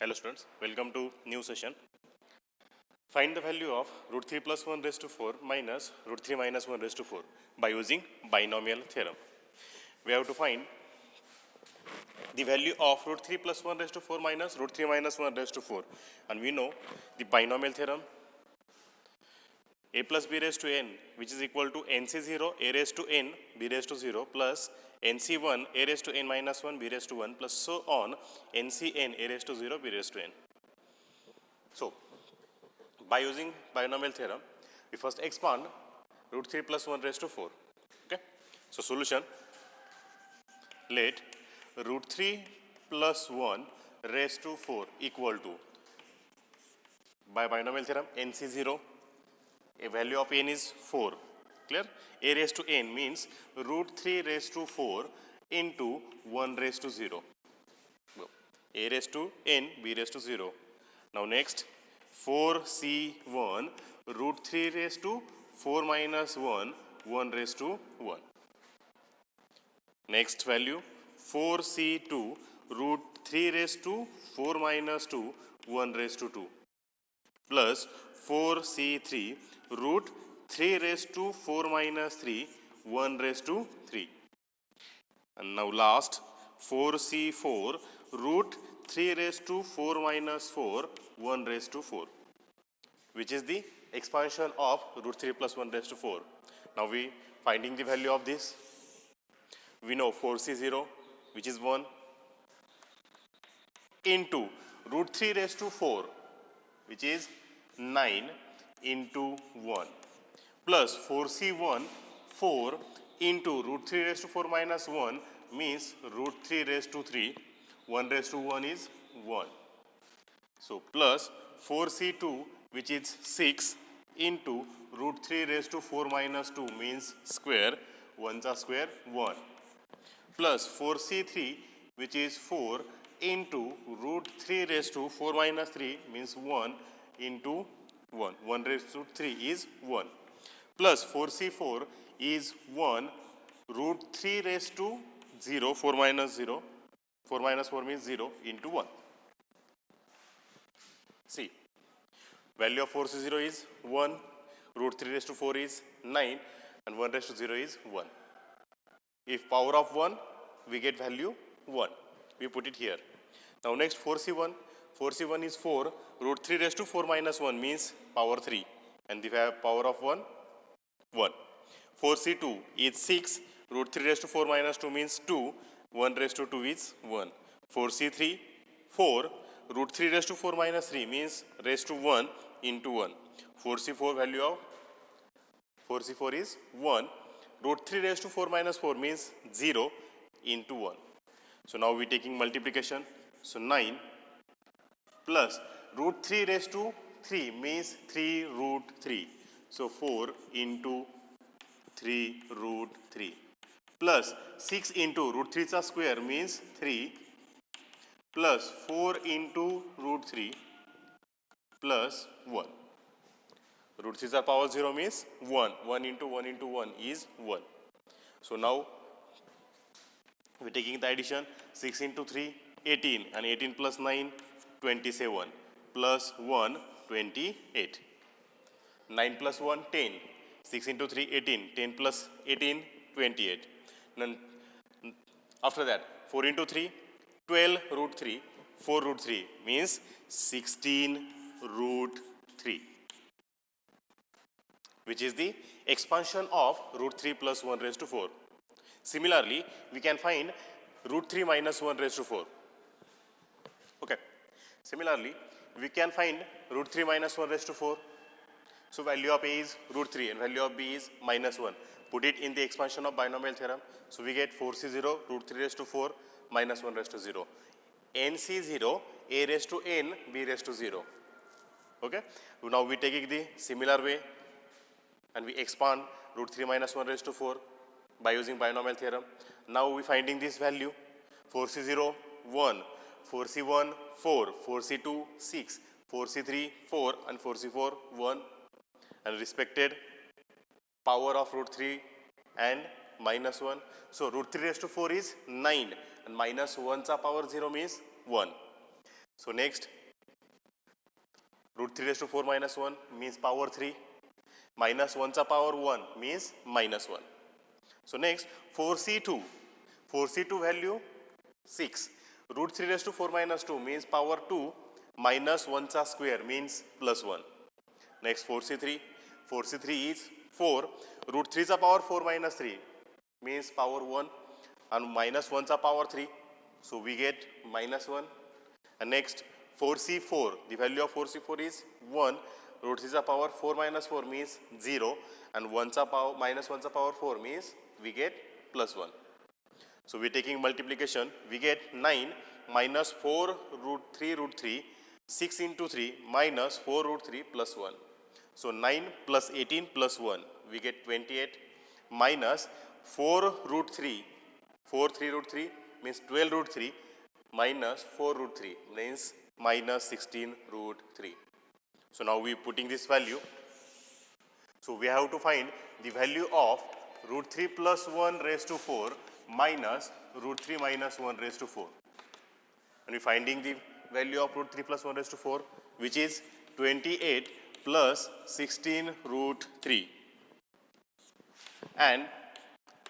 Hello students, welcome to new session. Find the value of root 3 plus 1 raised to 4 minus root 3 minus 1 raised to 4 by using binomial theorem. We have to find the value of root 3 plus 1 raised to 4 minus root 3 minus 1 raised to 4, and we know the binomial theorem a plus b raised to n, which is equal to nc0 a raised to n b raised to 0 plus nc1 a raised to n minus 1 b raised to 1 plus so on ncn a raised to 0 b raised to n. So, by using binomial theorem, we first expand root 3 plus 1 raised to 4. Okay? So, solution, let root 3 plus 1 raised to 4 equal to, by binomial theorem, nc0, a value of n is 4, clear? A raised to n means root 3 raised to 4 into 1 raised to 0. A raised to n, b raised to 0. Now next, 4c1 root 3 raised to 4 minus 1, 1 raised to 1. Next value, 4c2 root 3 raised to 4 minus 2, 1 raised to 2 plus 4c3 root 3 raised to 4 minus 3, 1 raised to 3. And now last, 4c4 root 3 raised to 4 minus 4, 1 raised to 4, which is the expansion of root 3 plus 1 raised to 4. Now we finding the value of this. We know 4c0, which is 1, into root 3 raised to 4, which is 9 into 1, plus 4c1, 4 into root 3 raised to 4 minus 1 means root 3 raised to 3, 1 raised to 1 is 1. So, plus 4c2, which is 6 into root 3 raised to 4 minus 2 means square, 1's are square, 1, plus 4c3, which is 4 into root 3 raised to 4 minus 3 means 1 into 1. 1 raised to 3 is 1. Plus 4c4 is 1 root 3 raised to 0, 4 minus 0. 4 minus 4 means 0 into 1. See, value of 4c0 is 1, root 3 raised to 4 is 9, and 1 raised to 0 is 1. If power of 1, we get value 1. We put it here. Now next 4c1. 4c1 is 4, root 3 raised to 4 minus 1 means power 3, and the power of 1, 1. 4c2 is 6, root 3 raised to 4 minus 2 means 2, 1 raised to 2 is 1. 4c3, 4, root 3 raised to 4 minus 3 means raised to 1 into 1. 4c4 value of 4c4 is 1, root 3 raised to 4 minus 4 means 0 into 1. So now we are taking multiplication. So 9 plus root 3 raised to 3 means 3 root 3. So 4 into 3 root 3 plus 6 into root 3 square means 3 plus 4 into root 3 plus 1. Root 3 power 0 means 1. 1 into 1 is 1. So now we are taking the addition. 6 into 3, 18, and 18 plus 9, 27, plus 1, 28. 9 plus 1, 10. 6 into 3, 18. 10 plus 18, 28. Then after that, 4 into 3, 12 root 3. 4 root 3 means 16 root 3, which is the expansion of root 3 plus 1 raised to 4. Similarly, we can find root 3 minus 1 raised to 4. Okay. Similarly, we can find root 3 minus 1 raised to 4. So value of A is root 3 and value of B is minus 1. Put it in the expansion of binomial theorem. So we get 4c0 root 3 raised to 4 minus 1 raised to 0. nc0 A raised to n b raised to 0. Okay. Now we take it the similar way and we expand root 3 minus 1 raised to 4 by using binomial theorem. Now we finding this value. 4c0 1, 4c1 4, 4c2 6, 4c3 4, and 4c4 1, and respected power of root 3 and minus 1. So root 3 raised to 4 is 9, and minus 1's power 0 means 1. So next, root 3 raised to 4 minus 1 means power 3. Minus 1 चा power 1 means minus 1. So next, 4c2. 4c2 value 6. Root 3 raised to 4 minus 2 means power 2 minus 1 चा square means plus 1. Next, 4c3. 4c3 is 4. Root 3 चा power 4 minus 3 means power 1 and minus 1 चा power 3. So we get minus 1. And next, 4c4. The value of 4c4 is 1. Root 3 चा power 4 minus 4 means 0 and 1 चा power minus 1 चा power 4 means we get plus 1. So we are taking multiplication. We get 9 minus 4 root 3 6 into 3 minus 4 root 3 plus 1. So 9 plus 18 plus 1 we get 28 minus 4 root 3 4 3 root 3 means 12 root 3 minus 4 root 3 means minus 16 root 3. So now we are putting this value. So we have to find the value of root 3 plus 1 raised to 4 minus root 3 minus 1 raised to 4. And we are finding the value of root 3 plus 1 raised to 4, which is 28 plus 16 root 3. And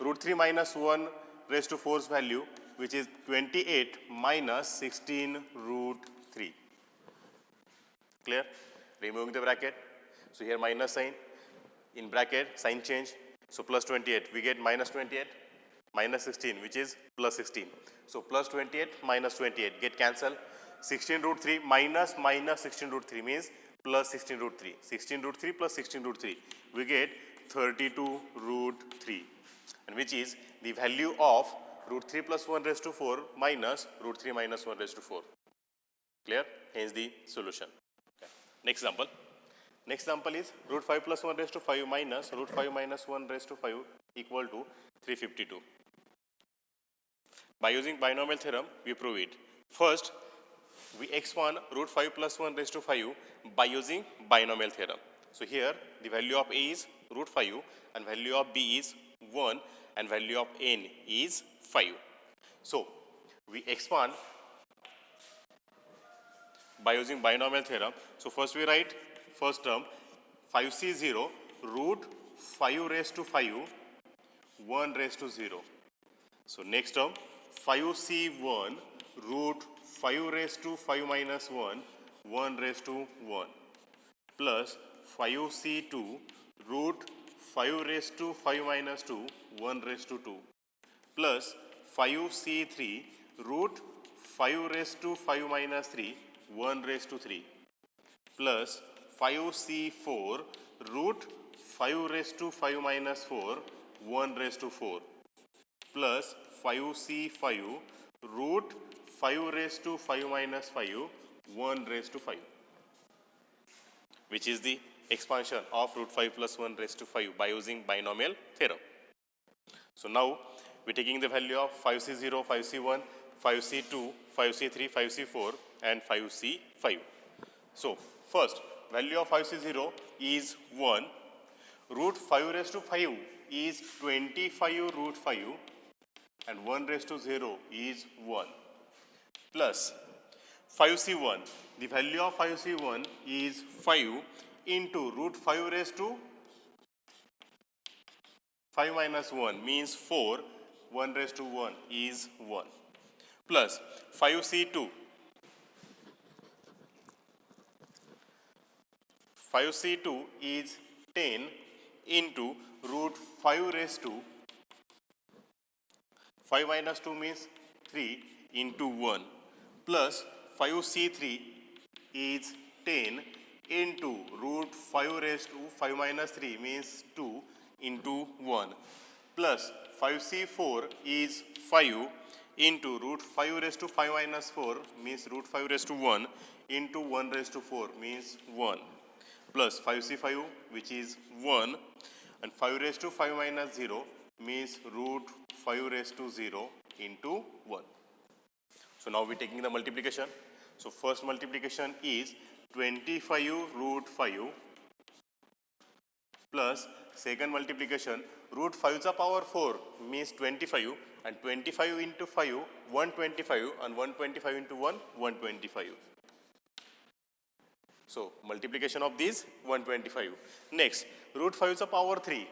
root 3 minus 1 raised to 4's value, which is 28 minus 16 root 3. Clear? Removing the bracket. So here minus sign. In bracket, sign change. So plus 28. We get minus 28 minus 16, which is plus 16. So plus 28 minus 28 get cancelled. 16 root 3 minus 16 root 3 means plus 16 root 3. 16 root 3 plus 16 root 3. We get 32 root 3. And which is the value of root 3 plus 1 raised to 4 minus root 3 minus 1 raised to 4. Clear? Hence the solution. Okay. Next example. Next example is root 5 plus 1 raised to 5 minus root 5 minus 1 raised to 5 equal to 352. By using binomial theorem, we prove it. First, we expand root 5 plus 1 raised to 5 by using binomial theorem. So here, the value of A is root 5 and value of B is 1 and value of N is 5. So, we expand by using binomial theorem. So, first we write first term 5c0 root 5 raised to 5 1 raised to 0. So, next term 5c1 root 5 raised to 5 minus 1 1 raised to 1 plus 5c2 root 5 raised to 5 minus 2 1 raised to 2 plus 5c3 root 5 raised to 5 minus 3 1 raised to 3 plus 5c4 root 5 raised to 5 minus 4 1 raised to 4 plus 5c5 root 5 raised to 5 minus 5 1 raised to 5, which is the expansion of root 5 plus 1 raised to 5 by using binomial theorem. So now we are taking the value of 5c0, 5c1, 5c2, 5c3, 5c4 and 5c5. So first, value of 5c0 is 1, root 5 raised to 5 is 25 root 5 and 1 raised to 0 is 1 plus 5c1. The value of 5c1 is 5 into root 5 raised to 5 minus 1 means 4, 1 raised to 1 is 1 plus 5c2. 5c2 is 10 into root 5 raised to 5 minus 2 means 3 into 1 plus 5c3 is 10 into root 5 raised to 5 minus 3 means 2 into 1 plus 5c4 is 5 into root 5 raised to 5 minus 4 means root 5 raised to 1 into 1 raised to 4 means 1 plus 5c5 which is 1 and 5 raised to 5 minus 0 means root 5 raised to 0 into 1. So now we are taking the multiplication. So first multiplication is 25 root 5 plus second multiplication root 5 to the power 4 means 25 and 25 into 5 125 and 125 into 1 125 So multiplication of these 125. Next, root 5 is a power 3.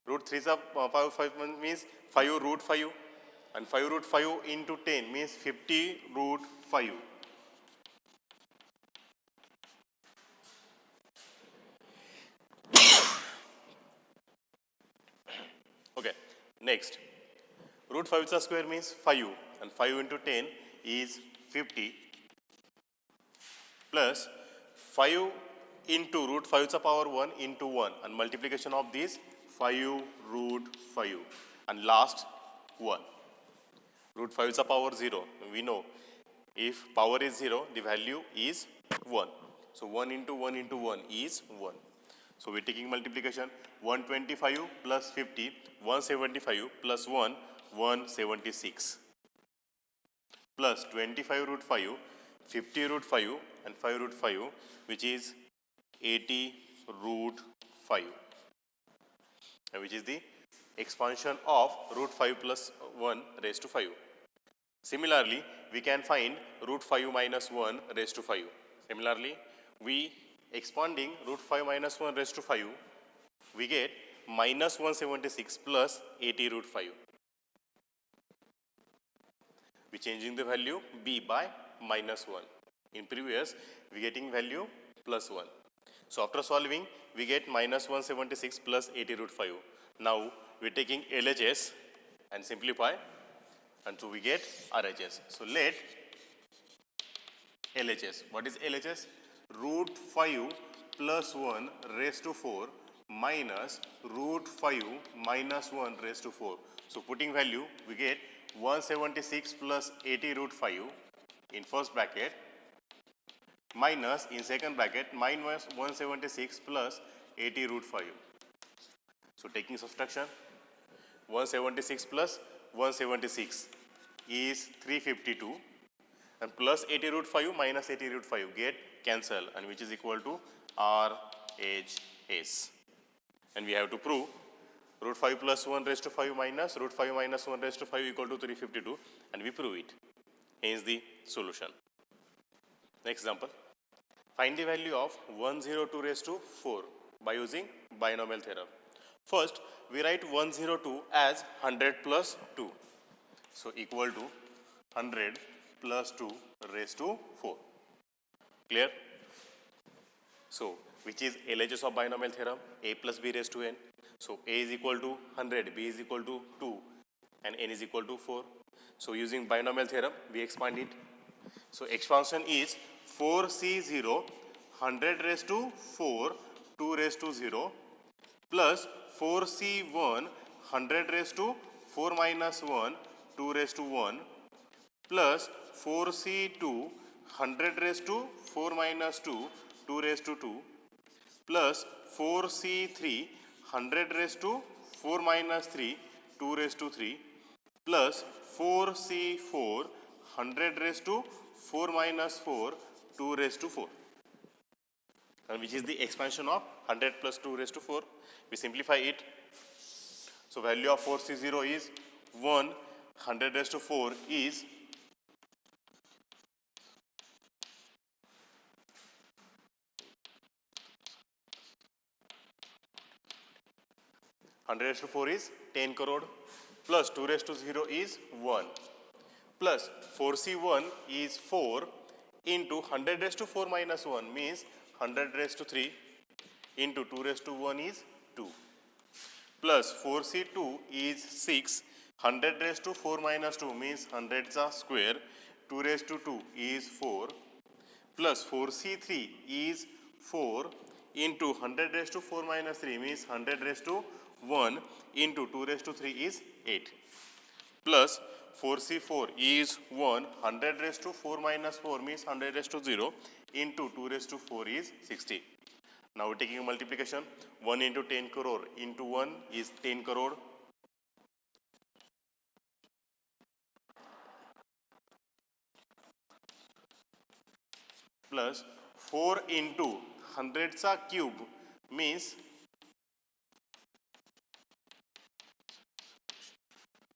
Root 3 is a power 5 means 5 root 5, and 5 root 5 into 10 means 50 root 5. Okay, next, root 5 is a square means 5, and 5 into 10 is 50, plus 5 into root 5 is a power 1 into 1, and multiplication of these 5 root 5, and last 1. Root 5 is a power 0. We know if power is 0, the value is 1. So 1 into 1 into 1 is 1. So we're taking multiplication 125 plus 50, 175 plus 1, 176, plus 25 root 5, 50 root 5 and 5 root 5, which is 80 root 5, and which is the expansion of root 5 plus 1 raised to 5. Similarly, we can find root 5 minus 1 raised to 5. Similarly, we expanding root 5 minus 1 raised to 5, we get minus 176 plus 80 root 5. We changing the value b by minus 1. In previous, we getting value plus 1. So after solving, we get minus 176 plus 80 root 5. Now we are taking LHS and simplify, and so we get RHS. So let LHS. What is LHS? Root 5 plus 1 raised to 4 minus root 5 minus 1 raised to 4. So putting value, we get 176 plus 80 root 5 in first bracket minus in second bracket minus 176 plus 80 root 5. So taking subtraction, 176 plus 176 is 352, and plus 80 root 5 minus 80 root 5 get cancel, and which is equal to RHS. And we have to prove root 5 plus 1 raised to 5 minus root 5 minus 1 raised to 5 equal to 352, and we prove it. Hence the solution. Next example. Find the value of 102 raised to 4 by using binomial theorem. First, we write 102 as 100 plus 2. So equal to 100 plus 2 raised to 4. Clear? So which is LHS of binomial theorem? A plus b raised to n. So a is equal to 100, b is equal to 2, and n is equal to 4. So using binomial theorem, we expand it. So expansion is 4c0 100 raised to 4 2 raised to 0 plus 4c1 100 raised to 4 minus 1 2 raised to 1 plus 4c2 100 raised to 4 minus 2 2 raised to 2 plus 4c3 100 raised to 4 minus 3 2 raised to 3 plus 4c4 100 raised to 4 minus 4 2 raised to 4, and which is the expansion of 100 plus 2 raised to 4. We simplify it. So value of 4c0 is 1, 100 raised to 4 is 100 raised to 4 is 10 crore plus 2 raised to 0 is 1 plus 4c1 is 4 into 100 raised to 4 minus 1 means 100 raised to 3 into 2 raised to 1 is 2 plus 4c2 is 6, 100 raised to 4 minus 2 means 100 is a square, 2 raised to 2 is 4 plus 4c3 is 4 into 100 raised to 4 minus 3 means 100 raised to 1 into 2 raised to 3 is 8 plus 4c4 is 1, 100 raised to 4 minus 4 means 100 raised to 0 into 2 raised to 4 is 60. Now we're taking a multiplication, 1 into 10 crore into 1 is 10 crore plus 4 into 100's a cube means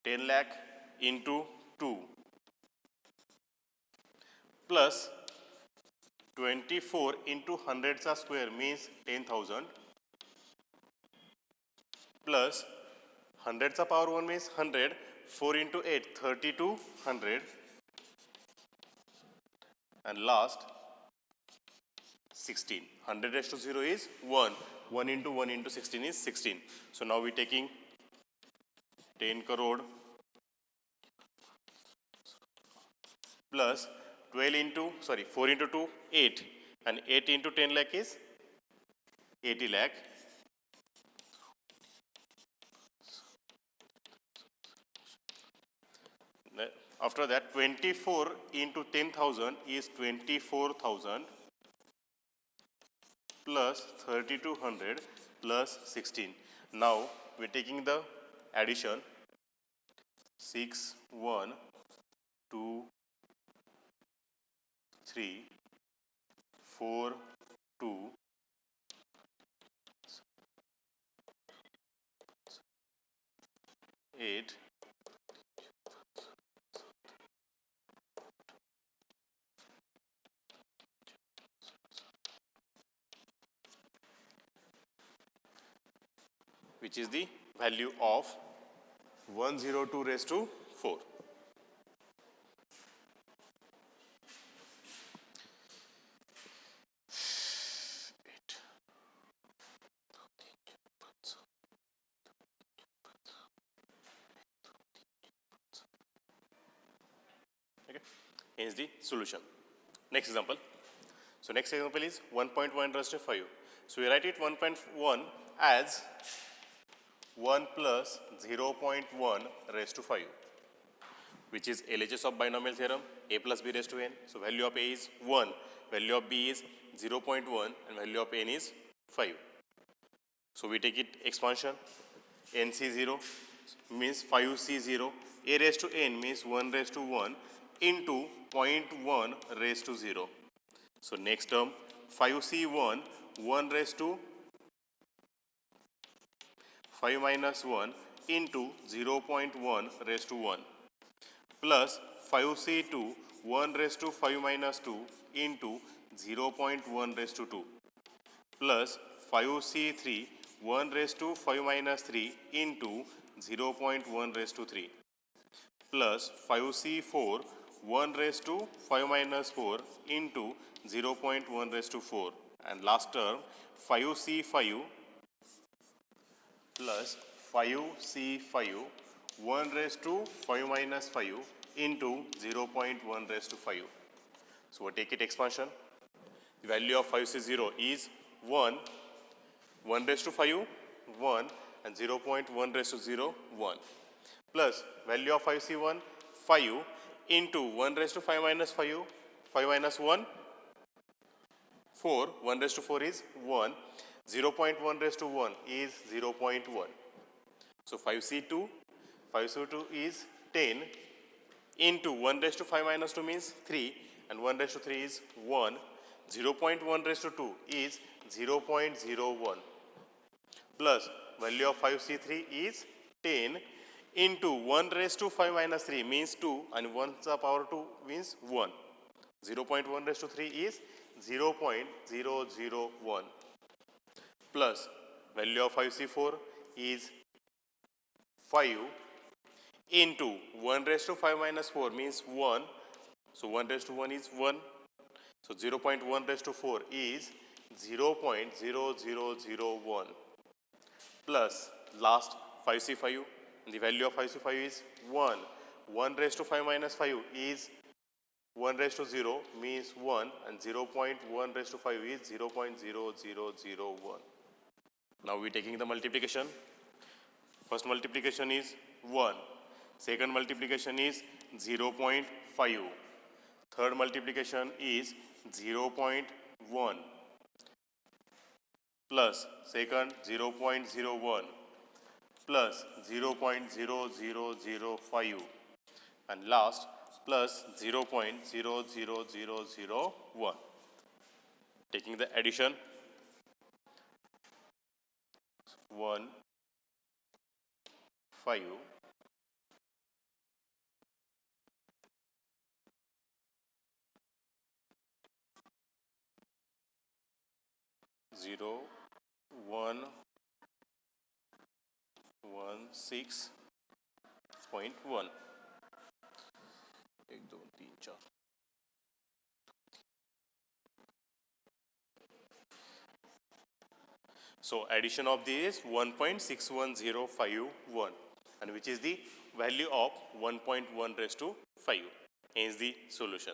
10 lakh into 2 plus 24 into hundreds of square means 10,000 plus hundreds of power 1 means 100. 4 into 8, 3200, and last 16. 100 raised to 0 is 1. 1 into 1 into 16 is 16. So now we're taking 10 crore plus 4 into 2, 8. And 8 into 10 lakh is 80 lakh. After that, 24 into 10,000 is 24,000 plus 3,200 plus 16. Now we're taking the addition. 6, 1, 2, 3, 4, 2, 8, which is the value of 102 raised to 4. Okay. Hence the solution. Next example. So next example is 1.1 raised to 5. So we write it 1.1 as 1 plus 0.1 raised to 5, which is LHS of binomial theorem, a plus b raised to n. So value of a is 1, value of b is 0.1, and value of n is 5. So we take it expansion. nc0 means 5c0, a raised to n means 1 raised to 1 into 0.1 raised to 0. So next term 5c1, 1 raised to 5 minus 1 into 0.1 raised to 1 plus 5c2, 1 raised to 5 minus 2 into 0.1 raised to 2 plus 5c3, 1 raised to 5 minus 3 into 0.1 raised to 3 plus 5c4, 1 raised to 5 minus 4 into 0.1 raised to 4, and last term 5c5 plus 5c5, 1 raised to 5 minus 5 into 0.1 raised to 5. So we take it expansion. The value of 5c0 is 1, 1 raised to 5, 1, and 0.1 raised to 0, 1, plus value of 5c1, 5 into 1 raised to 5 minus 5, 5 minus 1, 4, 1 raised to 4 is 1, 0.1 raised to 1 is 0.1. So 5c2 is 10 into 1 raised to 5 minus 2 means 3, and 1 raised to 3 is 1, 0.1 raised to 2 is 0.01, plus value of 5c3 is 10 into 1 raised to 5 minus 3 means 2, and 1 to the power 2 means 1. 0.1 raised to 3 is 0.001, plus value of 5c4 is 5 into 1 raised to 5 minus 4 means 1. So 1 raised to 1 is 1. So 0.1 raised to 4 is 0.0001, plus last 5c5, the value of 5c5 is 1. 1 raised to 5 minus 5 is 1 raised to 0 means 1, and 0.1 raised to 5 is 0.0001. Now we are taking the multiplication. First multiplication is 1. Second multiplication is 0.5. Third multiplication is 0.1 plus second 0.01 plus 0.0005, and last plus 0.00001. Taking the addition, 1, 5, 0 1 1 6.1 1 2 3 4. So addition of this 1.61051, and which is the value of 1.1 raised to 5, hence the solution.